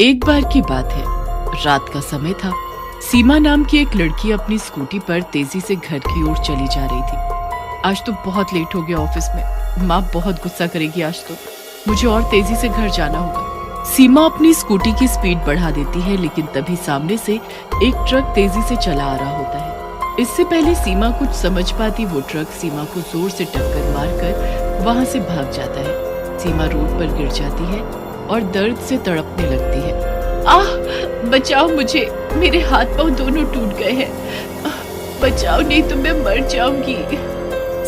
एक बार की बात है, रात का समय था। सीमा नाम की एक लड़की अपनी स्कूटी पर तेजी से घर की ओर चली जा रही थी। आज तो बहुत लेट हो गया ऑफिस में, माँ बहुत गुस्सा करेगी आज तो। मुझे और तेजी से घर जाना होगा। सीमा अपनी स्कूटी की स्पीड बढ़ा देती है, लेकिन तभी सामने से एक ट्रक तेजी से चला आ रहा होता है। इससे पहले सीमा कुछ समझ पाती, वो ट्रक सीमा को जोर से टक्कर मारकर वहां से भाग जाता है। सीमा रोड पर गिर जाती है और दर्द से तड़पने लगती है। आह, बचाओ मुझे, मेरे हाथ पांव दोनों टूट गए हैं। बचाओ, नहीं तो मैं मर जाऊंगी।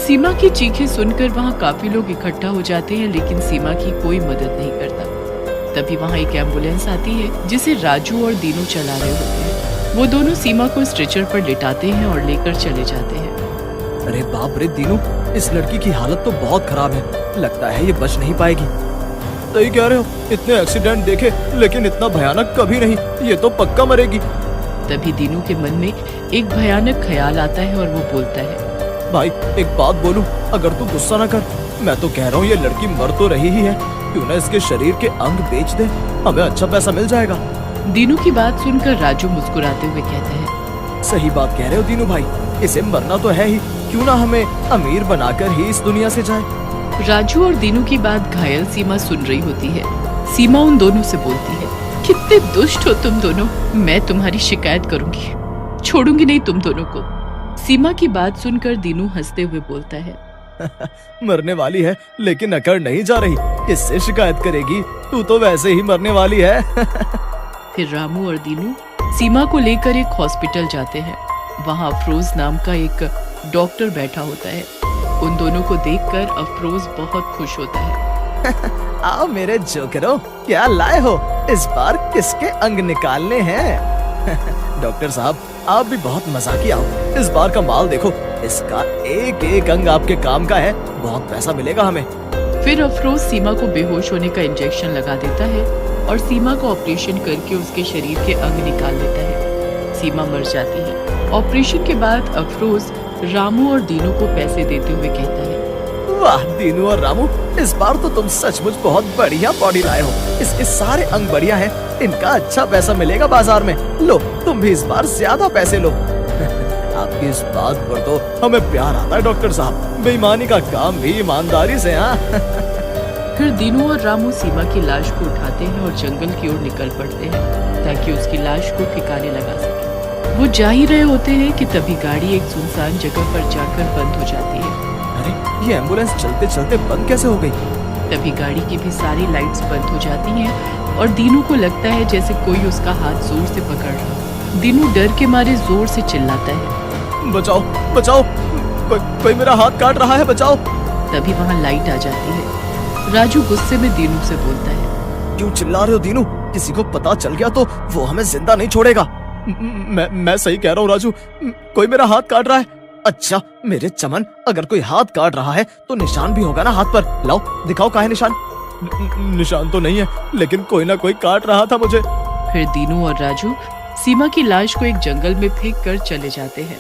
सीमा की चीखें सुनकर वहाँ काफी लोग इकट्ठा हो जाते हैं, लेकिन सीमा की कोई मदद नहीं करता। तभी वहाँ एक एम्बुलेंस आती है जिसे राजू और दीनू चला रहे होते हैं। वो दोनों सीमा को स्ट्रेचर पर लिटाते हैं और लेकर चले जाते हैं। अरे बाप रे दीनू, इस लड़की की हालत तो बहुत खराब है। लगता है ये बच नहीं पाएगी। सही कह रहे हो, इतने एक्सीडेंट देखे लेकिन इतना भयानक कभी नहीं। ये तो पक्का मरेगी। तभी दीनू के मन में एक भयानक ख्याल आता है और वो बोलता है, भाई एक बात बोलूं, अगर तू गुस्सा ना कर, मैं तो कह रहा हूँ ये लड़की मर तो रही ही है, क्यों ना इसके शरीर के अंग बेच दे, हमें अच्छा पैसा मिल जाएगा। दीनू की बात सुनकर राजू मुस्कुराते हुए कहता है, सही बात कह रहे हो दीनू भाई, इसे मरना तो है ही, क्यों ना हमें अमीर बनाकर ही इस दुनिया से जाए। राजू और दीनू की बात घायल सीमा सुन रही होती है। सीमा उन दोनों से बोलती है, कितने दुष्ट हो तुम दोनों, मैं तुम्हारी शिकायत करूंगी, छोड़ूंगी नहीं तुम दोनों को। सीमा की बात सुनकर दीनू हंसते हुए बोलता है, मरने वाली है लेकिन अकड़ नहीं जा रही, किससे शिकायत करेगी, तू तो वैसे ही मरने वाली है। फिर रामू और दीनू सीमा को लेकर एक हॉस्पिटल जाते हैं। वहाँ अफरोज नाम का एक डॉक्टर बैठा होता है। उन दोनों को देखकर अफरोज बहुत खुश होता है। आओ मेरे जोकरों, क्या लाए हो, इस बार किसके अंग निकालने हैं? डॉक्टर साहब आप भी बहुत मजाकिया हो, इस बार का माल देखो, इसका एक एक अंग आपके काम का है, बहुत पैसा मिलेगा हमें। फिर अफरोज सीमा को बेहोश होने का इंजेक्शन लगा देता है और सीमा का ऑपरेशन करके उसके शरीर के अंग निकाल लेता है। सीमा मर जाती है। ऑपरेशन के बाद अफरोज रामू और दीनू को पैसे देते हुए कहता है, वाह दीनू और रामू, इस बार तो तुम सचमुच बहुत बढ़िया बॉडी लाए हो, इसके सारे अंग बढ़िया हैं, इनका अच्छा पैसा मिलेगा बाजार में। लो तुम भी इस बार ज्यादा पैसे लो। आपकी इस बात पर तो हमें प्यार आता है डॉक्टर साहब, बेईमानी का काम भी ईमानदारी से। हाँ। फिर दीनू और रामू सीमा की लाश को उठाते हैं और जंगल की ओर निकल पड़ते हैं ताकि उसकी लाश को ठिकाने लगा सके। वो जा ही रहे होते हैं कि तभी गाड़ी एक सुनसान जगह पर जाकर बंद हो जाती है। अरे ये एम्बुलेंस चलते चलते बंद कैसे हो गई? तभी गाड़ी की भी सारी लाइट्स बंद हो जाती हैं और दीनू को लगता है जैसे कोई उसका हाथ जोर से पकड़ रहा। दीनू डर के मारे जोर से चिल्लाता है, बचाओ बचाओ, कोई मेरा हाथ काट रहा है, बचाओ। तभी वहाँ लाइट आ जाती है। राजू गुस्से में दीनू से बोलता है, क्यों चिल्ला रहे हो दीनू, किसी को पता चल गया तो वो हमें जिंदा नहीं छोड़ेगा। मैं सही कह रहा हूँ राजू, कोई मेरा हाथ काट रहा है। अच्छा मेरे चमन, अगर कोई हाथ काट रहा है तो निशान भी होगा ना हाथ पर, लाओ दिखाओ कहाँ है निशान। निशान तो नहीं है, लेकिन कोई ना कोई काट रहा था मुझे। फिर दीनू और राजू सीमा की लाश को एक जंगल में फेंक कर चले जाते हैं।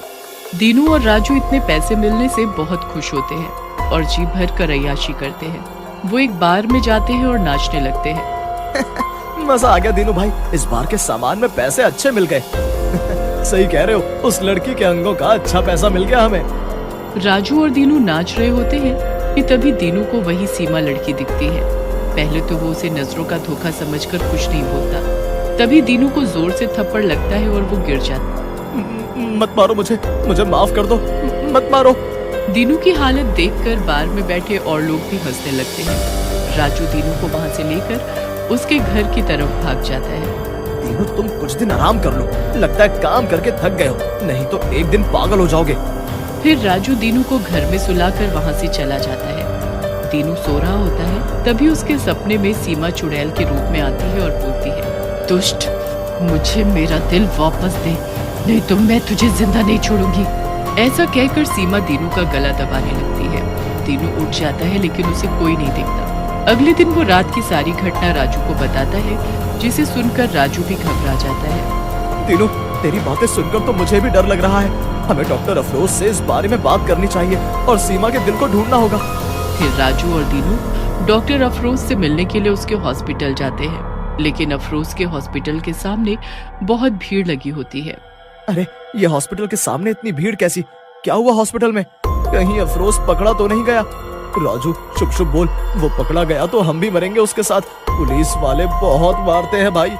दीनू और राजू इतने पैसे मिलने से बहुत खुश होते हैं और जी भर कर अय्याशी करते हैं। वो एक बार में जाते हैं और नाचने लगते हैं। मजा आ गया दीनू भाई, इस बार के सामान में पैसे अच्छे मिल गए। सही कह रहे हो, उस लड़की के अंगों का अच्छा पैसा मिल गया हमें। राजू और दीनू नाच रहे होते हैं कि तभी दीनू को वही सीमा लड़की दिखती है। पहले तो वो उसे नजरों का धोखा समझकर कुछ नहीं बोलता। तभी दीनू को जोर से थप्पड़ लगता है और वो गिर जाता है। मत मारो मुझे माफ कर दो, मत मारो। दीनू की हालत देखकर बार में बैठे और लोग भी हंसने लगते हैं। राजू दीनू को वहाँ से लेकर उसके घर की तरफ भाग जाता है। दीनू तुम कुछ दिन आराम कर लो, लगता है काम करके थक गए हो, नहीं तो एक दिन पागल हो जाओगे। फिर राजू दीनू को घर में सुलाकर वहाँ से चला जाता है। दीनू सो रहा होता है, तभी उसके सपने में सीमा चुड़ैल के रूप में आती है और बोलती है, दुष्ट, मुझे मेरा दिल वापस दे, नहीं तो मैं तुझे जिंदा नहीं छोड़ूंगी। ऐसा कहकर सीमा दीनू का गला दबाने लगती है। दीनू उठ जाता है लेकिन उसे कोई नहीं दिखता। अगले दिन वो रात की सारी घटना राजू को बताता है, जिसे सुनकर राजू भी घबरा जाता है। दीनू तेरी बातें सुनकर तो मुझे भी डर लग रहा है, हमें डॉक्टर अफरोज से इस बारे में बात करनी चाहिए और सीमा के दिल को ढूंढना होगा। फिर राजू और दीनू डॉक्टर अफरोज से मिलने के लिए उसके हॉस्पिटल जाते हैं, लेकिन अफरोज के हॉस्पिटल के सामने बहुत भीड़ लगी होती है। अरे ये हॉस्पिटल के सामने इतनी भीड़ कैसी? क्या हुआ हॉस्पिटल में? कहीं अफरोज पकड़ा तो नहीं गया? राजू शुभ शुभ बोल, वो पकड़ा गया तो हम भी मरेंगे उसके साथ। पुलिस वाले बहुत मारते हैं भाई।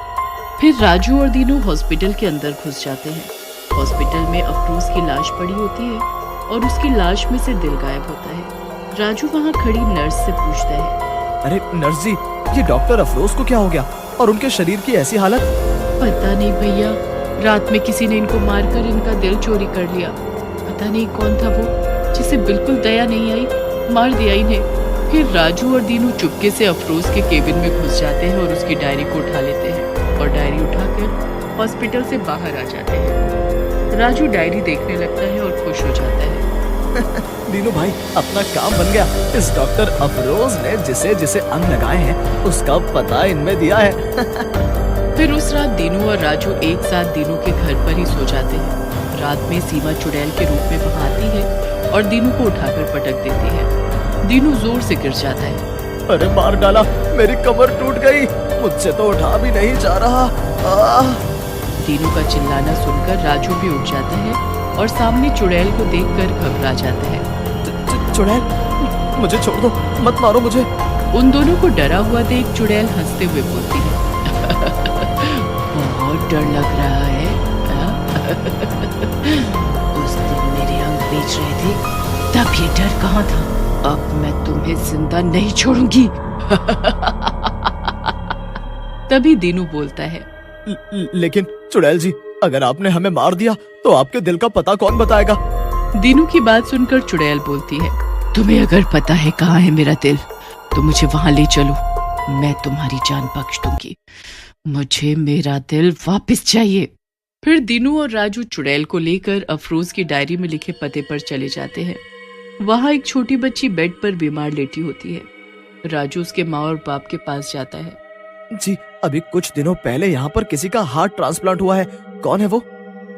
फिर राजू और दीनू हॉस्पिटल के अंदर घुस जाते हैं। हॉस्पिटल में अफरोज की लाश पड़ी होती है और उसकी लाश में से दिल गायब होता है। राजू वहाँ खड़ी नर्स से पूछता है, अरे नर्स जी, ये डॉक्टर अफरोज को क्या हो गया और उनके शरीर की ऐसी हालत? पता नहीं भैया, रात में किसी ने इनको मारकर इनका दिल चोरी कर लिया। पता नहीं कौन था वो, जिसे बिल्कुल दया नहीं आई, मार दिया इन्हें। फिर राजू और दीनू चुपके से अफरोज के केबिन में घुस जाते हैं और उसकी डायरी को उठा लेते हैं और डायरी उठाकर हॉस्पिटल से बाहर आ जाते हैं। राजू डायरी देखने लगता है और खुश हो जाता है। दीनू भाई, अपना काम बन गया। इस डॉक्टर अफरोज ने जिसे जिसे अंग लगाए हैं उसका पता इनमें दिया है। फिर उस रात दीनू और राजू एक साथ दीनू के घर पर ही सो जाते हैं। रात में सीमा चुड़ैल के रूप में वहां आती है और दीनू को उठाकर पटक देती है। दीनू जोर से गिर जाता है। अरे मार डाला, मेरी कमर टूट गई, मुझसे तो उठा भी नहीं जा रहा। दीनू का चिल्लाना सुनकर राजू भी उठ जाता है और सामने चुड़ैल को देखकर घबरा जाता है। चुड़ैल, मुझे छोड़ दो, मत मारो मुझे। उन दोनों को डरा हुआ देख चुड़ैल हंसते हुए बोलती है, बहुत डर लग रहा है। उस दिन मेरे अंग बेच रहे थे, तब ये डर कहाँ था? अब मैं तुम्हें जिंदा नहीं छोड़ूंगी। तभी दीनू बोलता है, लेकिन चुड़ैल जी, अगर आपने हमें मार दिया तो आपके दिल का पता कौन बताएगा? दीनू की बात सुनकर चुड़ैल बोलती है, तुम्हें अगर पता है कहाँ है मेरा दिल तो मुझे वहां ले चलो, मैं तुम्हारी जान बख्श दूंगी। मुझे मेरा दिल वापस चाहिए। फिर दीनू और राजू चुड़ैल को लेकर अफरोज की डायरी में लिखे पते पर चले जाते हैं। वहां एक छोटी बच्ची बेड पर बीमार लेटी होती है। राजू उसके माँ और बाप के पास जाता है। जी, अभी कुछ दिनों पहले यहाँ पर किसी का हार्ट ट्रांसप्लांट हुआ है, कौन है वो?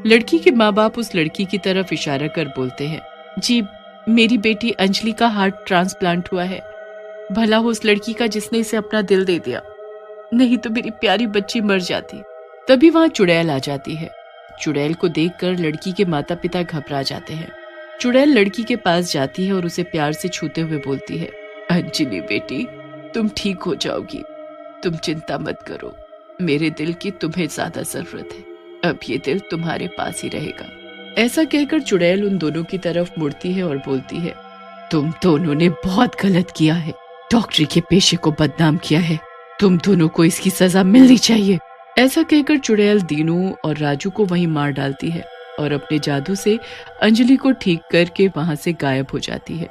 लड़की के माँ बाप उस लड़की की तरफ इशारा कर बोलते हैं, जी मेरी बेटी अंजलि का हार्ट ट्रांसप्लांट हुआ है। भला हो उस लड़की का जिसने इसे अपना दिल दे दिया, नहीं तो मेरी प्यारी बच्ची मर जाती। तभी वहां चुड़ैल आ जाती है। चुड़ैल को देखकर लड़की के माता पिता घबरा जाते हैं। चुड़ैल लड़की के पास जाती है और उसे प्यार से छूते हुए बोलती है, अंजलि बेटी, तुम ठीक हो जाओगी, तुम चिंता मत करो, मेरे दिल की तुम्हें ज्यादा जरूरत है, अब ये दिल तुम्हारे पास ही रहेगा। ऐसा कहकर चुड़ैल उन दोनों की तरफ मुड़ती है और बोलती है, तुम दोनों ने बहुत गलत किया है, डॉक्टरी के पेशे को बदनाम किया है, तुम दोनों को इसकी सजा मिलनी चाहिए। ऐसा कहकर चुड़ैल दीनू और राजू को वहीं मार डालती है और अपने जादू से अंजलि को ठीक करके वहां से गायब हो जाती है।